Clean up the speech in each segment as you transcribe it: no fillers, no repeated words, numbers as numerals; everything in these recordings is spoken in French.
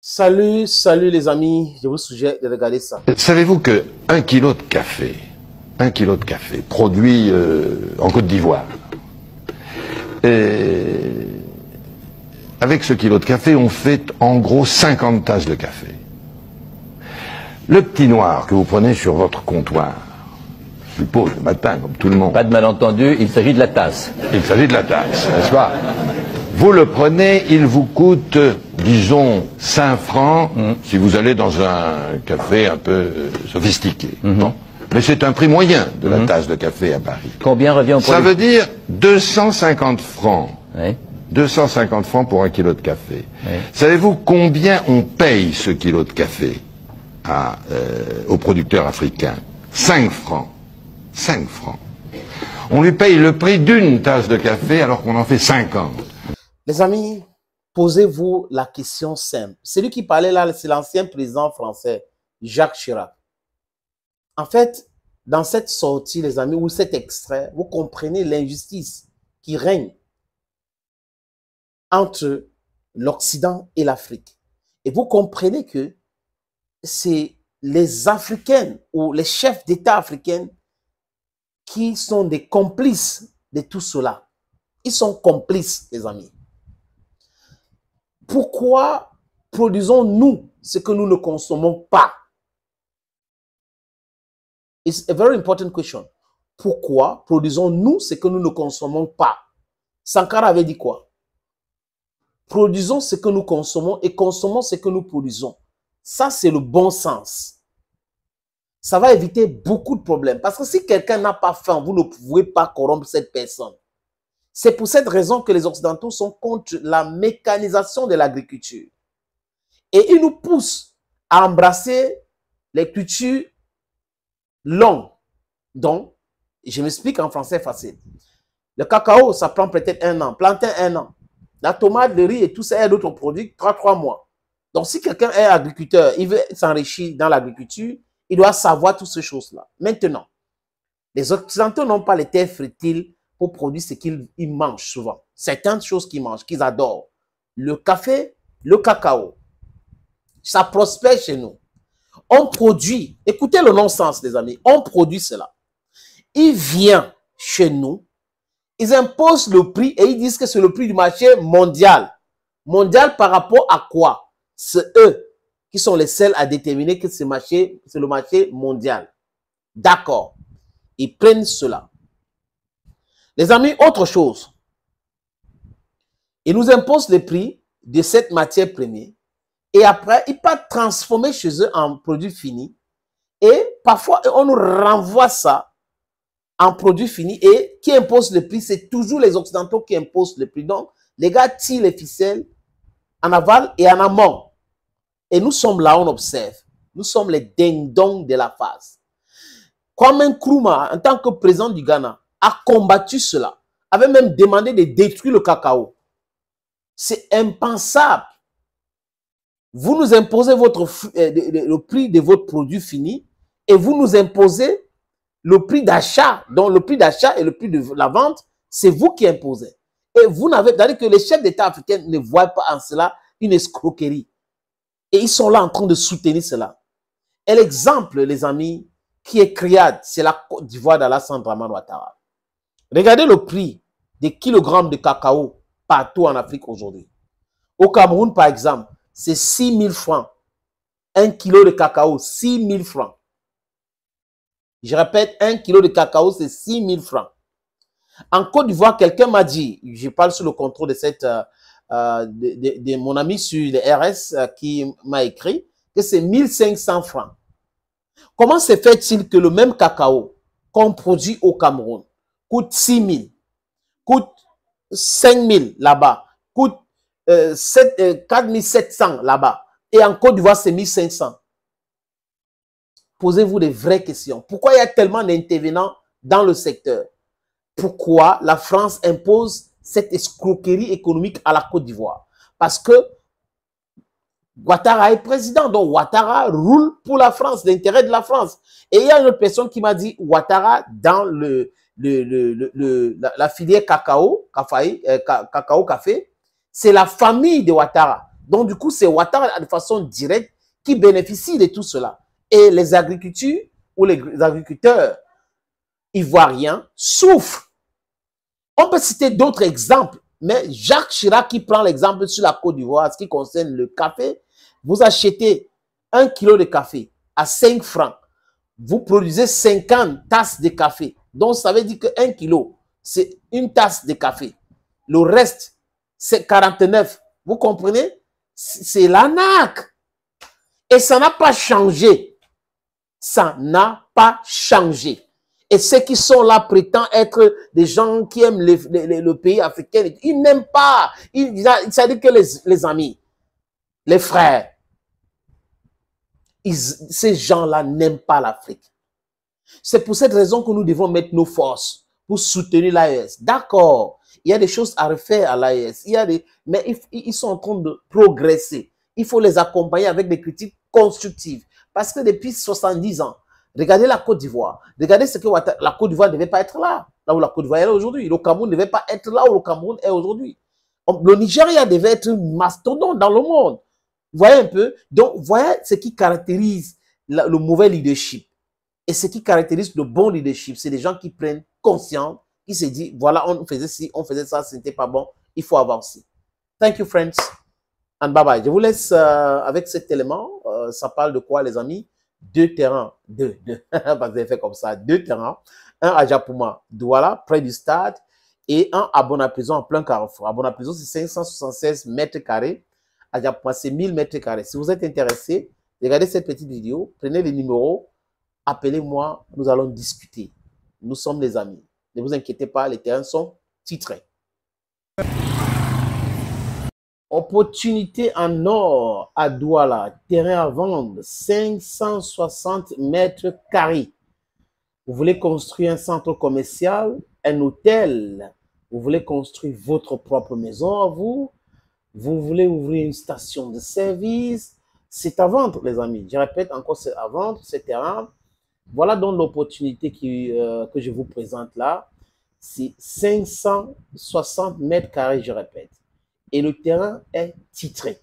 Salut, salut les amis, je vous suggère de regarder ça. Savez-vous que 1 kilo de café produit en Côte d'Ivoire, avec ce kilo de café, on fait en gros 50 tasses de café. Le petit noir que vous prenez sur votre comptoir, je suppose, le matin, comme tout le monde. Pas de malentendu, il s'agit de la tasse. Il s'agit de la tasse, n'est-ce pas? Vous le prenez, il vous coûte, disons, 5 francs si vous allez dans un café un peu sophistiqué. Bon. Mais c'est un prix moyen de la tasse de café à Paris. Combien revient au produit? Ça veut dire 250 francs. Oui. 250 francs pour un kilo de café. Oui. Savez-vous combien on paye ce kilo de café aux producteurs africains? 5 francs. 5 francs. On lui paye le prix d'une tasse de café alors qu'on en fait 50. Les amis, posez-vous la question simple. Celui qui parlait là, c'est l'ancien président français, Jacques Chirac. En fait, dans cette sortie, les amis, ou cet extrait, vous comprenez l'injustice qui règne entre l'Occident et l'Afrique. Et vous comprenez que c'est les Africains ou les chefs d'État africains qui sont des complices de tout cela. Ils sont complices, les amis. Pourquoi produisons-nous ce que nous ne consommons pas? It's a very important question. Pourquoi produisons-nous ce que nous ne consommons pas? Sankara avait dit quoi? Produisons ce que nous consommons et consommons ce que nous produisons. Ça, c'est le bon sens. Ça va éviter beaucoup de problèmes. Parce que si quelqu'un n'a pas faim, vous ne pouvez pas corrompre cette personne. C'est pour cette raison que les Occidentaux sont contre la mécanisation de l'agriculture. Et ils nous poussent à embrasser les cultures longues. Donc, je m'explique en français facile. Le cacao, ça prend peut-être 1 an. Plantain, 1 an. La tomate, le riz et tout ça, et d'autres produits, 3 mois. Donc, si quelqu'un est agriculteur, il veut s'enrichir dans l'agriculture, il doit savoir toutes ces choses-là. Maintenant, les Occidentaux n'ont pas les terres fertiles pour produire ce qu'ils mangent souvent. Certaines choses qu'ils mangent, qu'ils adorent. Le café, le cacao. Ça prospère chez nous. On produit, écoutez le non-sens les amis, on produit cela. Il vient chez nous, ils imposent le prix et ils disent que c'est le prix du marché mondial. Mondial par rapport à quoi? C'est eux qui sont les seuls à déterminer que c'est le marché mondial. D'accord. Ils prennent cela. Les amis, autre chose. Ils nous imposent le prix de cette matière première et après, ils peuvent transformer chez eux en produit fini et parfois, on nous renvoie ça en produit fini et qui impose le prix, c'est toujours les Occidentaux qui imposent le prix. Donc, les gars tirent les ficelles en aval et en amont. Et nous sommes là, on observe. Nous sommes les ding-dong de la phase. Kwame Nkrumah, en tant que président du Ghana, a combattu cela, avait même demandé de détruire le cacao. C'est impensable. Vous nous imposez le prix de votre produit fini et vous nous imposez le prix d'achat. Donc le prix d'achat et le prix de la vente, c'est vous qui imposez. Et vous n'avez, c'est-à-dire que les chefs d'État africains ne voient pas en cela une escroquerie. Et ils sont là en train de soutenir cela. Et l'exemple, les amis, qui est criade, c'est la Côte d'Ivoire d'Alassane Dramane Ouattara. Regardez le prix des kilogrammes de cacao partout en Afrique aujourd'hui. Au Cameroun, par exemple, c'est 6 000 francs. 1 kilo de cacao, 6 000 francs. Je répète, 1 kilo de cacao, c'est 6 000 francs. En Côte d'Ivoire, quelqu'un m'a dit, je parle sous le contrôle de de mon ami sur les RS qui m'a écrit, que c'est 1 500 francs. Comment se fait-il que le même cacao qu'on produit au Cameroun coûte 6 000, coûte 5 000 là-bas, coûte 4 700 là-bas, et en Côte d'Ivoire, c'est 1 500? Posez-vous des vraies questions. Pourquoi il y a tellement d'intervenants dans le secteur? Pourquoi la France impose cette escroquerie économique à la Côte d'Ivoire? Parce que Ouattara est président, donc Ouattara roule pour la France, l'intérêt de la France. Et il y a une autre personne qui m'a dit, Ouattara, dans la filière cacao, café, c'est la famille de Ouattara Donc, du coup, c'est Ouattara de façon directe qui bénéficie de tout cela. Et les agriculteurs ou les agriculteurs ivoiriens souffrent. On peut citer d'autres exemples, mais Jacques Chirac qui prend l'exemple sur la Côte d'Ivoire, ce qui concerne le café, vous achetez 1 kilo de café à 5 francs. Vous produisez 50 tasses de café. Donc, ça veut dire que 1 kilo, c'est une tasse de café. Le reste, c'est 49. Vous comprenez? C'est l'arnaque. Et ça n'a pas changé. Ça n'a pas changé. Et ceux qui sont là prétendent être des gens qui aiment le pays africain. Ils n'aiment pas. Ça dit que les amis, les frères, ces gens-là n'aiment pas l'Afrique. C'est pour cette raison que nous devons mettre nos forces pour soutenir l'AES. D'accord, il y a des choses à refaire à l'AES, mais ils sont en train de progresser. Il faut les accompagner avec des critiques constructives. Parce que depuis 70 ans, regardez la Côte d'Ivoire. Regardez ce que la Côte d'Ivoire ne devait pas être là où la Côte d'Ivoire est aujourd'hui. Le Cameroun ne devait pas être là où le Cameroun est aujourd'hui. Le Nigeria devait être un mastodonte dans le monde. Vous voyez un peu? Donc, voyez ce qui caractérise le mauvais leadership. Et ce qui caractérise le bon leadership, c'est des gens qui prennent conscience, qui se disent, voilà, on faisait ci, on faisait ça, ce n'était pas bon, il faut avancer. Thank you, friends. And bye bye. Je vous laisse avec cet élément. Ça parle de quoi, les amis? 2 terrains. 2. Parce que vous avez fait comme ça. 2 terrains. Un à Japouma, Douala, près du stade. Et un à Bonaprison, en plein carrefour. À Bonaprison, c'est 576 mètres carrés. À Japouma, c'est 1000 mètres carrés. Si vous êtes intéressé, regardez cette petite vidéo. Prenez les numéros. Appelez-moi. Nous allons discuter. Nous sommes les amis. Ne vous inquiétez pas, les terrains sont titrés. Opportunité en or à Douala, terrain à vendre, 560 mètres carrés. Vous voulez construire un centre commercial, un hôtel, vous voulez construire votre propre maison à vous, vous voulez ouvrir une station de service, c'est à vendre, les amis. Je répète encore, c'est à vendre, ce terrain. Voilà donc l'opportunité que je vous présente là. C'est 560 mètres carrés, je répète. Et le terrain est titré.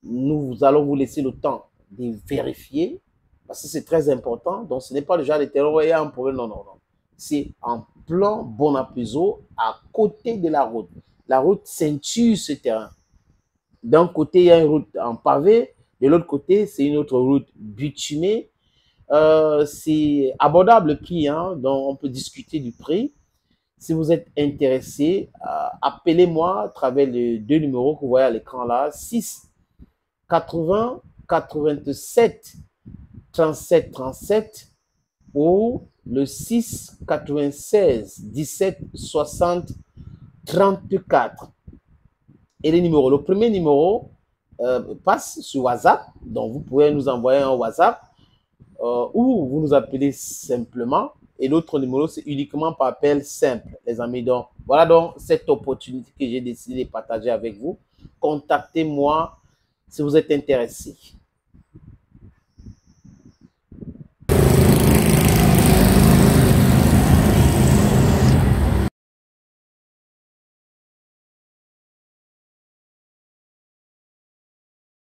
Nous allons vous laisser le temps de vérifier, parce que c'est très important. Donc, ce n'est pas le genre de terrain où il y a un problème. Non, non, non. C'est en plan Bonaprison, à côté de la route. La route ceinture ce terrain. D'un côté, il y a une route en pavé. De l'autre côté, c'est une autre route bitumée. C'est abordable le prix, hein, donc on peut discuter du prix. Si vous êtes intéressé, appelez-moi à travers les 2 numéros que vous voyez à l'écran là, 6 80 87 37 37 ou le 6 96 17 60 34. Et les numéros, le premier numéro passe sur WhatsApp, donc vous pouvez nous envoyer un WhatsApp ou vous nous appelez simplement. Et l'autre numéro, c'est uniquement par appel simple, les amis. Donc, voilà donc cette opportunité que j'ai décidé de partager avec vous. Contactez-moi si vous êtes intéressé.